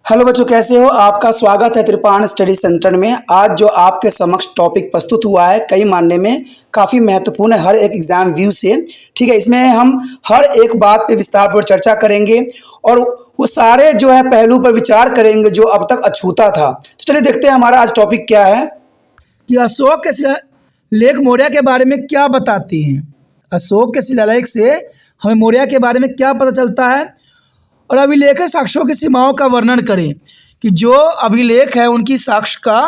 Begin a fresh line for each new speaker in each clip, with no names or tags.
Hello बच्चों, कैसे हो? आपका स्वागत है कृपाण स्टडी सेंटर में। आज जो आपके समक्ष टॉपिक प्रस्तुत हुआ है कई मानने में काफ़ी महत्वपूर्ण है हर एक एग्जाम व्यू से। ठीक है, इसमें हम हर एक बात पे विस्तार पर चर्चा करेंगे और वो सारे जो है पहलू पर विचार करेंगे जो अब तक अछूता था। तो चलिए देखते हैं हमारा आज टॉपिक क्या है कि अशोक के शिलालेख मौर्य के बारे में क्या बताते हैं। अशोक के शिलालेख से हमें मौर्य के बारे में क्या पता चलता है और अभिलेख साक्ष्यों की सीमाओं का वर्णन करें कि जो अभिलेख है उनकी साक्ष्य का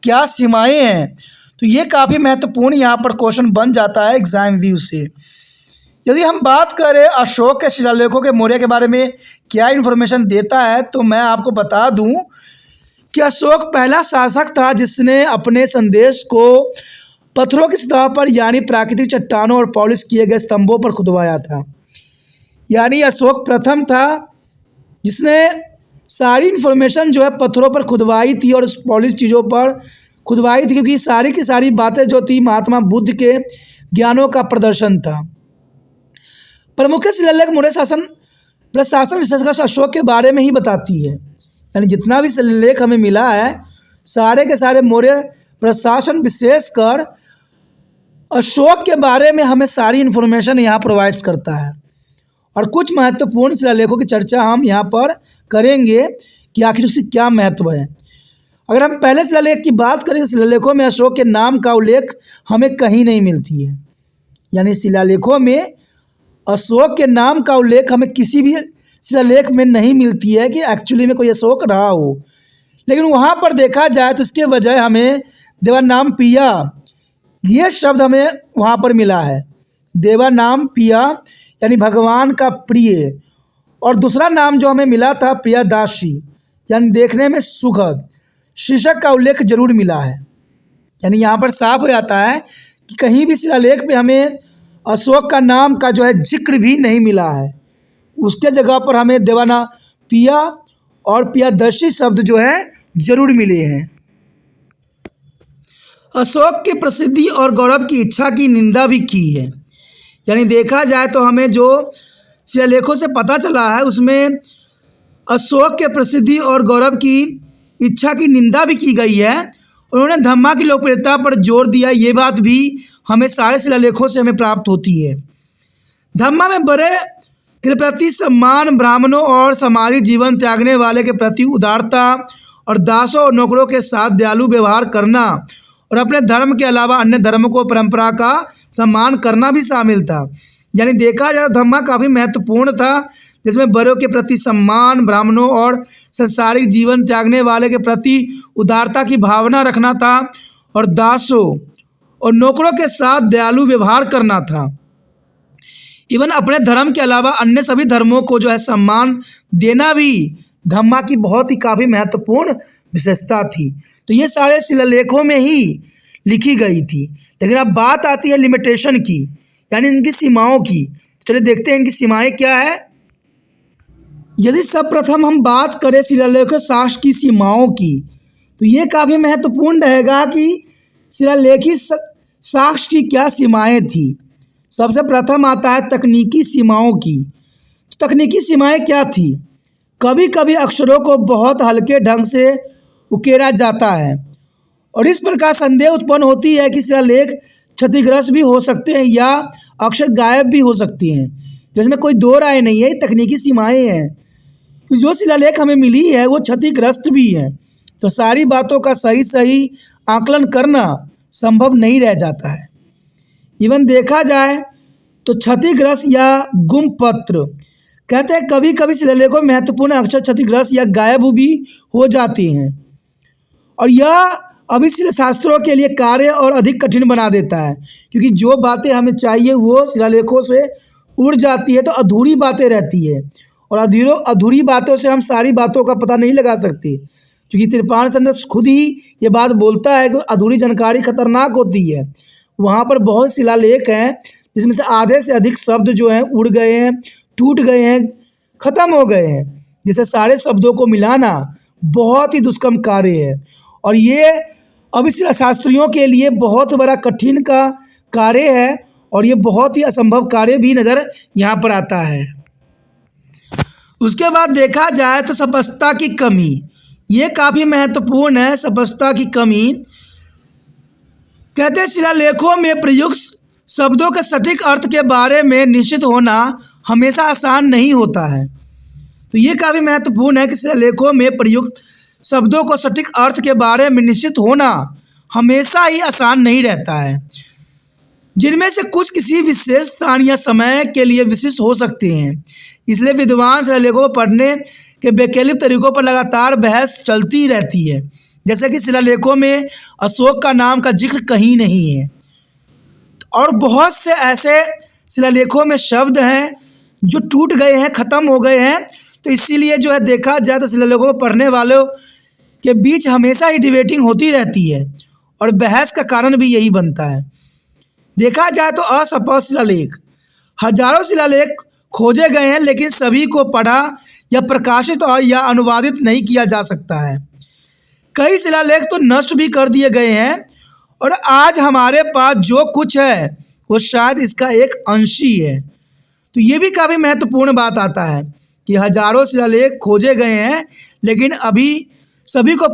क्या सीमाएं हैं। तो ये काफ़ी महत्वपूर्ण यहाँ पर क्वेश्चन बन जाता है एग्जाम व्यू से। यदि हम बात करें अशोक के शिलालेखों के मौर्य के बारे में क्या इन्फॉर्मेशन देता है, तो मैं आपको बता दूं कि अशोक पहला शासक था जिसने अपने संदेश को पत्थरों की सतह पर यानी प्राकृतिक चट्टानों और पॉलिश किए गए स्तंभों पर खुदवाया था। यानी अशोक प्रथम था जिसने सारी इन्फॉर्मेशन जो है पत्थरों पर खुदवाई थी और उस पॉलिश चीज़ों पर खुदवाई थी, क्योंकि सारी की सारी बातें जो थी महात्मा बुद्ध के ज्ञानों का प्रदर्शन था। प्रमुख शिलालेख मौर्य शासन प्रशासन विशेषकर अशोक के बारे में ही बताती है। यानी जितना भी शिलालेख हमें मिला है सारे के सारे मौर्य प्रशासन विशेषकर अशोक के बारे में हमें सारी इन्फॉर्मेशन यहाँ प्रोवाइड्स करता है। और कुछ महत्वपूर्ण शिलालेखों की चर्चा हम यहाँ पर करेंगे कि आखिर उसकी क्या महत्व है। अगर हम पहले शिलालेख की बात करें तो शिलालेखों में अशोक के नाम का उल्लेख हमें कहीं नहीं मिलती है। यानी शिलालेखों में अशोक के नाम का उल्लेख हमें किसी भी शिलालेख में नहीं मिलती है कि एक्चुअली में कोई अशोक रहा हो। लेकिन वहाँ पर देखा जाए तो इसके बजाय हमें देवानाम पिया ये शब्द हमें वहाँ पर मिला है। देवानाम पिया यानी भगवान का प्रिय, और दूसरा नाम जो हमें मिला था प्रियदासी यानी देखने में सुखद, शीर्षक का उल्लेख जरूर मिला है। यानी यहाँ पर साफ हो जाता है कि कहीं भी शिलालेख में हमें अशोक का नाम का जो है जिक्र भी नहीं मिला है। उसके जगह पर हमें देवाना पिया और प्रियदर्शी शब्द जो है जरूर मिले हैं। अशोक की प्रसिद्धि और गौरव की इच्छा की निंदा भी की है। यानी देखा जाए तो हमें जो शिलालेखों से पता चला है उसमें अशोक के प्रसिद्धि और गौरव की इच्छा की निंदा भी की गई है। उन्होंने धम्मा की लोकप्रियता पर जोर दिया, ये बात भी हमें सारे शिलालेखों से हमें प्राप्त होती है। धम्मा में बड़े के प्रति सम्मान, ब्राह्मणों और सामाजिक जीवन त्यागने वाले के प्रति उदारता और दासों और नौकरों के साथ दयालु व्यवहार करना और अपने धर्म के अलावा अन्य धर्मों को परंपरा का सम्मान करना भी शामिल था। यानी देखा जाए तो धम्मा काफ़ी महत्वपूर्ण था, जिसमें बड़ों के प्रति सम्मान, ब्राह्मणों और संसारिक जीवन त्यागने वाले के प्रति उदारता की भावना रखना था और दासों और नौकरों के साथ दयालु व्यवहार करना था। इवन अपने धर्म के अलावा अन्य सभी धर्मों को जो है सम्मान देना भी धम्मा की बहुत ही काफ़ी महत्वपूर्ण विशेषता थी। तो ये सारे शिलालेखों में ही लिखी गई थी। लेकिन अब बात आती है लिमिटेशन की, यानी इनकी सीमाओं की। चलिए देखते हैं इनकी सीमाएं क्या है। यदि सर्वप्रथम हम बात करें शिलालेख साक्ष्य की सीमाओं की, तो ये काफ़ी महत्वपूर्ण रहेगा कि शिलालेखी साक्ष्य की क्या सीमाएं थी। सबसे प्रथम आता है तकनीकी सीमाओं की। तो तकनीकी सीमाएं क्या थी? कभी कभी अक्षरों को बहुत हल्के ढंग से उकेरा जाता है और इस प्रकार संदेह उत्पन्न होती है कि शिलालेख क्षतिग्रस्त भी हो सकते हैं या अक्षर गायब भी हो सकते हैं। जिसमें कोई दो राय नहीं है, तकनीकी सीमाएं हैं कि जो शिलालेख हमें मिली है वो क्षतिग्रस्त भी है। तो सारी बातों का सही आकलन करना संभव नहीं रह जाता है। इवन देखा जाए तो क्षतिग्रस्त या गुम पत्र कहते हैं कभी कभी शिलालेखों में महत्वपूर्ण अक्षर क्षतिग्रस्त या गायब भी हो जाते हैं और यह अभी शास्त्रों के लिए कार्य और अधिक कठिन बना देता है, क्योंकि जो बातें हमें चाहिए वो शिलालेखों से उड़ जाती है तो अधूरी बातें रहती है और अधूरी बातों से हम सारी बातों का पता नहीं लगा सकते, क्योंकि कृपाण सर खुद ही ये बात बोलता है कि अधूरी जानकारी खतरनाक होती है। वहाँ पर बहुत शिलालेख हैं जिसमें से आधे से अधिक शब्द जो हैं उड़ गए हैं, टूट गए हैं, ख़त्म हो गए हैं, जिसे सारे शब्दों को मिलाना बहुत ही दुष्कर्म कार्य है और ये अभी शास्त्रियों के लिए बहुत बड़ा कठिन का कार्य है और ये बहुत ही असंभव कार्य भी नज़र यहाँ पर आता है। उसके बाद देखा जाए तो स्पष्टता की कमी। ये काफ़ी महत्वपूर्ण है। स्पष्टता की कमी। कहते हैं शिलालेखों में प्रयुक्त शब्दों के सटीक अर्थ के बारे में निश्चित होना हमेशा आसान नहीं होता है। तो ये काफ़ी महत्वपूर्ण है कि शिलालेखों में प्रयुक्त शब्दों को सटीक अर्थ के बारे में निश्चित होना हमेशा ही आसान नहीं रहता है, जिनमें से कुछ किसी विशेष स्थान या समय के लिए विशिष्ट हो सकते हैं। इसलिए विद्वान शिलालेखों को पढ़ने के वैकल्पिक तरीकों पर लगातार बहस चलती रहती है। जैसे कि शिलालेखों में अशोक का नाम का जिक्र कहीं नहीं है, और बहुत से ऐसे शिलालेखों में शब्द हैं जो टूट गए हैं, ख़त्म हो गए हैं। तो इसीलिए जो है देखा जाए तो शिलालेखों को पढ़ने वालों के बीच हमेशा ही डिबेटिंग होती रहती है, और बहस का कारण भी यही बनता है। देखा जाए तो अस्पष्ट शिलालेख, हजारों शिलालेख खोजे गए हैं, लेकिन सभी को पढ़ा या प्रकाशित और या अनुवादित नहीं किया जा सकता है। कई शिलालेख तो नष्ट भी कर दिए गए हैं, और आज हमारे पास जो कुछ है वो शायद इसका एक अंश ही है। तो ये भी काफ़ी महत्वपूर्ण बात आता है कि हजारों शिलालेख खोजे गए हैं, लेकिन अभी सभी को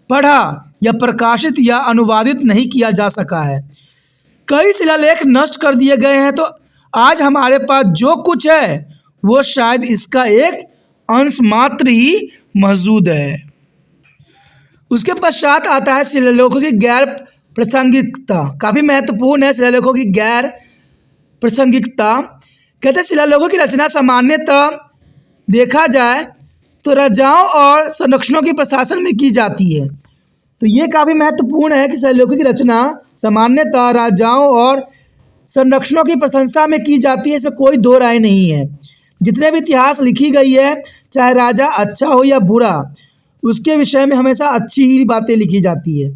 पढ़ा या प्रकाशित या अनुवादित नहीं किया जा सका है। कई शिलालेख नष्ट कर दिए गए हैं, तो आज हमारे पास जो कुछ है वो शायद इसका एक अंश मात्र ही मौजूद है। उसके पश्चात आता है शिलालेखों की गैर प्रासंगिकता। काफ़ी महत्वपूर्ण है शिलालेखों की गैर प्रासंगिकता। कहते हैं शिलालेखों की रचना सामान्यतः देखा जाए तो राजाओं और संरक्षणों के प्रशासन में की जाती है। तो ये काफ़ी महत्वपूर्ण है कि शिलालेखों की रचना सामान्यतः राजाओं और संरक्षणों की प्रशंसा में की जाती है। इसमें कोई दो राय नहीं है। जितने भी इतिहास लिखी गई है, चाहे राजा अच्छा हो या बुरा, उसके विषय में हमेशा अच्छी ही बातें लिखी जाती है।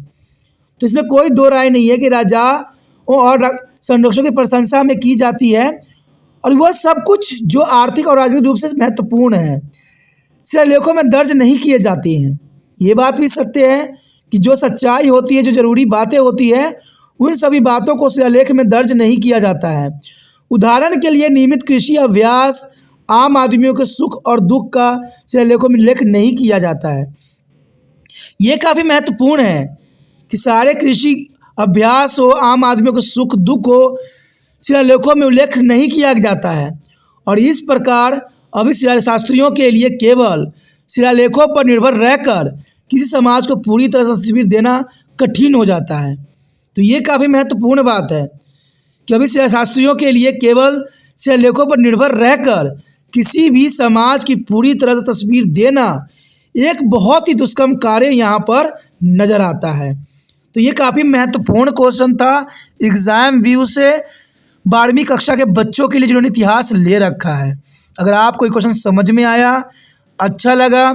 तो इसमें कोई दो राय नहीं है कि राजाओं और संरक्षणों की प्रशंसा में की जाती है, और वह सब कुछ जो आर्थिक और राजनीतिक रूप से महत्वपूर्ण है शिलालेखों में दर्ज नहीं किए जाते हैं। ये बात भी सत्य है कि जो सच्चाई होती है, जो ज़रूरी बातें होती हैं, उन सभी बातों को शिलालेख में दर्ज नहीं किया जाता है। उदाहरण के लिए नियमित कृषि अभ्यास, आम आदमियों के सुख और दुख का शिलालेखों में उल्लेख नहीं किया जाता है। ये काफ़ी महत्वपूर्ण है कि सारे कृषि अभ्यास हो, आम आदमियों के सुख दुख हो, शिलालेखों में उल्लेख नहीं किया जाता है। और इस प्रकार अभी शिलाशास्त्रियों के लिए केवल शिलालेखों पर निर्भर रहकर किसी समाज को पूरी तरह से तस्वीर देना कठिन हो जाता है। तो ये काफ़ी महत्वपूर्ण बात है कि अभी शिलाशास्त्रियों के लिए केवल शिलालेखों पर निर्भर रहकर किसी भी समाज की पूरी तरह से तस्वीर देना एक बहुत ही दुष्कर्म कार्य यहाँ पर नज़र आता है। तो ये काफ़ी महत्वपूर्ण क्वेश्चन था एग्ज़ाम व्यू से 12वीं कक्षा के बच्चों के लिए जिन्होंने इतिहास ले रखा है। अगर आपको ये क्वेश्चन समझ में आया, अच्छा लगा,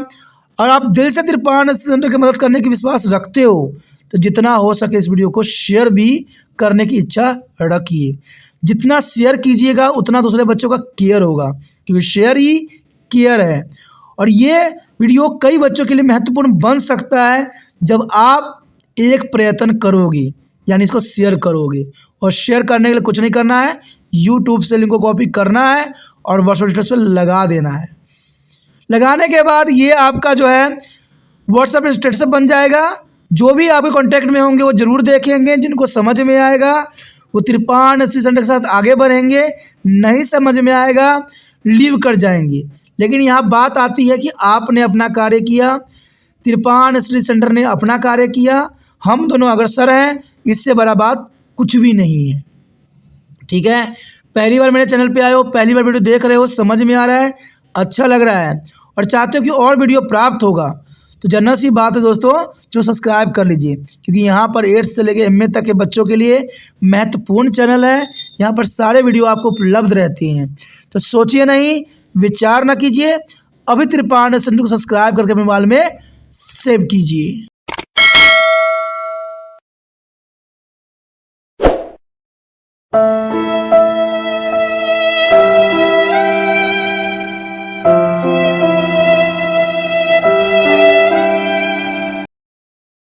और आप दिल से तिरपान सेंटर की मदद करने की विश्वास रखते हो, तो जितना हो सके इस वीडियो को शेयर भी करने की इच्छा रखिए। जितना शेयर कीजिएगा उतना दूसरे बच्चों का केयर होगा, क्योंकि शेयर ही केयर है। और ये वीडियो कई बच्चों के लिए महत्वपूर्ण बन सकता है जब आप एक प्रयत्न करोगे, यानी इसको शेयर करोगे। और शेयर करने के लिए कुछ नहीं करना है, यूट्यूब से लिंक को कॉपी करना है और व्हाट्सएप स्टेटस पर लगा देना है। लगाने के बाद ये आपका जो है व्हाट्सएप स्टेटस बन जाएगा। जो भी आपके कॉन्टैक्ट में होंगे वो ज़रूर देखेंगे। जिनको समझ में आएगा वो तिरपान सेंटर के साथ आगे बढ़ेंगे, नहीं समझ में आएगा लीव कर जाएंगे। लेकिन यहाँ बात आती है कि आपने अपना कार्य किया, तिरपान सेंटर ने अपना कार्य किया, हम दोनों अग्रसर हैं, इससे बड़ा बात कुछ भी नहीं है। ठीक है, पहली बार मेरे चैनल पे आए हो, पहली बार वीडियो देख रहे हो, समझ में आ रहा है, अच्छा लग रहा है और चाहते हो कि और वीडियो प्राप्त होगा, तो जनरल सी बात है दोस्तों, चलो सब्सक्राइब कर लीजिए, क्योंकि यहाँ पर 8 से लेकर MA तक के बच्चों के लिए महत्वपूर्ण चैनल है। यहाँ पर सारे वीडियो आपको उपलब्ध रहते हैं। तो सोचिए नहीं, विचार ना कीजिए, अभी तिरपान सेंटर को सब्सक्राइब करके मोबाइल में सेव कीजिए।